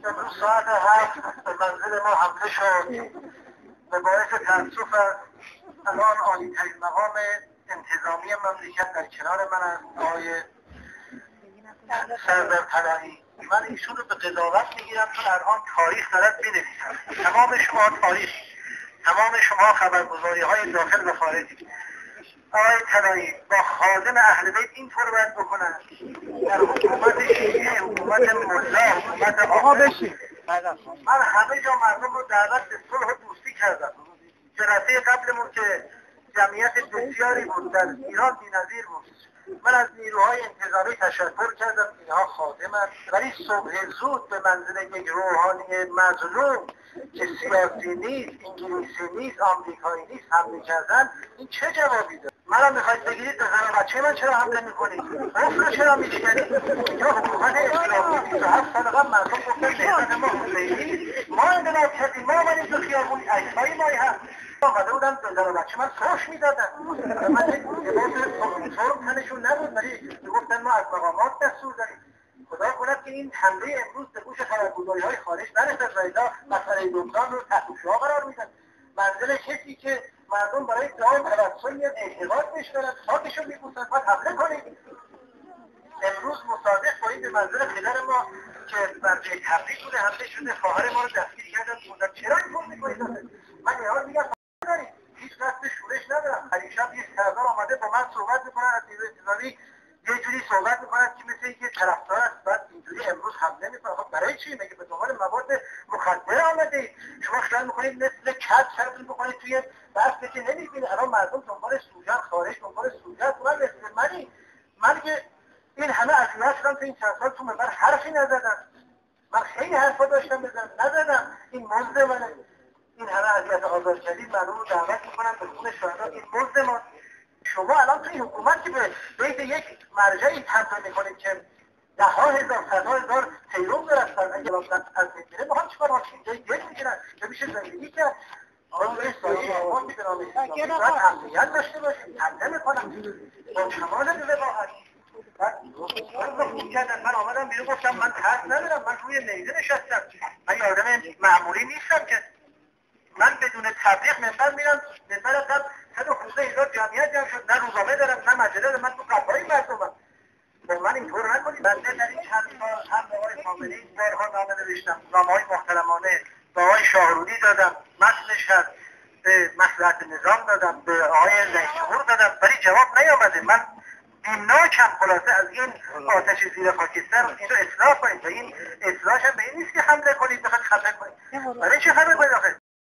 امروز ساعت 7 به منزل ما حمله شد. به باعث تأسف است الان عالی‌ترین مقام انتظامی مملکت در کنار من است، آقای سردار طلایی. من ایشون رو به قضاوت میگیرم چون الان تاریخ دارد بنویسم. تمام شما تاریخ، تمام شما خبرگزاری های داخل و خارجی، آقای طلایی با خادم اهل بیت اینطور باید بکنن. در حکومت شیعه، حکومت ملا، حکومت آقا بشین. من همه جا مردم رو دعوت به صلح و دوستی کردم. جلسه قبلمون که جمعیت بسیاری بود در ایران بی‌نظیر بود. من از نیروهای انتظامی تشکر کردم، اینها خادمند، ولی صبح زود به منزل یک روحانی مظلوم که سیاسی نیست، انگلیسی نیست، آمریکایی نیست حمله کردن، این چه جوابی داره؟ منم میخواید بگیرید به زن بچه من چرا حمله میکنید؟ قفل چرا میشکنید؟ اینجا حکومت اسلامی 27 سال قبل مردم گفتن بهزت ما حسینی، ما انقلاب کردیم، ما آمدیم تو خیابون، عکسهای مایی هست. آمده بودن به زن بچه من فحش میدادن. من لباس فرم تنشون نبود، ولی میگفتن ما از مقامات دستور داریم. خدا کند که این حمله امروز به گوش خبرگزاری‌های خارج نرسد و الا مسئله لبنان رو تحت شعاع قرار میدن. منزل کسی که مردم برای دعا توسل میاد اعتقاد بشورن، خاکشون میبوسن، باید حمله کنید. امروز مصادف با این به منزل پدر ما که بر جای تبریک بوده حمله شده، خواهر ما رو دستگیر کردن بودن. چرا این کار میکنید؟ من نیاز میگم دارید، هیچ قصد شورش ندارم. پریشب یه سردار آمده با من صحبت میکنن از نیروی انتظامی، یه جوری صحبت میکنن که مثل اینکه طرفدار است، بعد اینجوری امروز حمله میکنن. خب برای چی؟ مگه به دنبال مواد مخدر آمده؟ شما خیال میکنید مثل کد سرتون بکنید توی بسته که نمیبینید الان مردم دنبال سوژن، خارج دنبال سوژن. من مثل من که این همه اصلاح شدم تو این چند سال تو منبر حرفی نزدم. من خیلی حرفا داشتم بزنم نزدم. این مزد منه. این همه اذیت آزار کردید مردم رو دعوت میکنن به خون شهدا، این مزد ما. شما الان تو این حکومت که به بیت یک مرجعی تنظیم میکنید که ده ها هزار صدها هزار پیرو برستن، اگه از میگیره ما هم چیکار ما اینجا یک میگیرن که میشه زندگی کرد. آقای سایی شما که به نام اسلامی باید امنیت داشته باشید، حمله میکنم با کمال وقاحت. من آمدم بیرون گفتم من ترس ندارم، من روی نیزه نشستم، من یه آدم معمولی نیستم که من بدون تبلیغ منبر میرم. منبر قبل 115,000 جمعیت جمع شد، نه روزنامه دارم نه مجله دارم، من تو قفای مردمم. با من اینطور نکنید. بنده در این چند سال هم به آقای کاملی بارها نامه نوشتم، نامه‌های محترمانه به آقای شاهرودی دادم، متنش هست، به مصلحت نظام دادم، به آقای رئیس جمهور دادم، ولی جواب نیامده. من بیمناکم خلاصه از این آتش زیر خاکستر اینو اصلاح کنید و این اصلاحش هم به این نیست که حمله کنید بخواید خفه کنید. برای چه خفه کنید آخه؟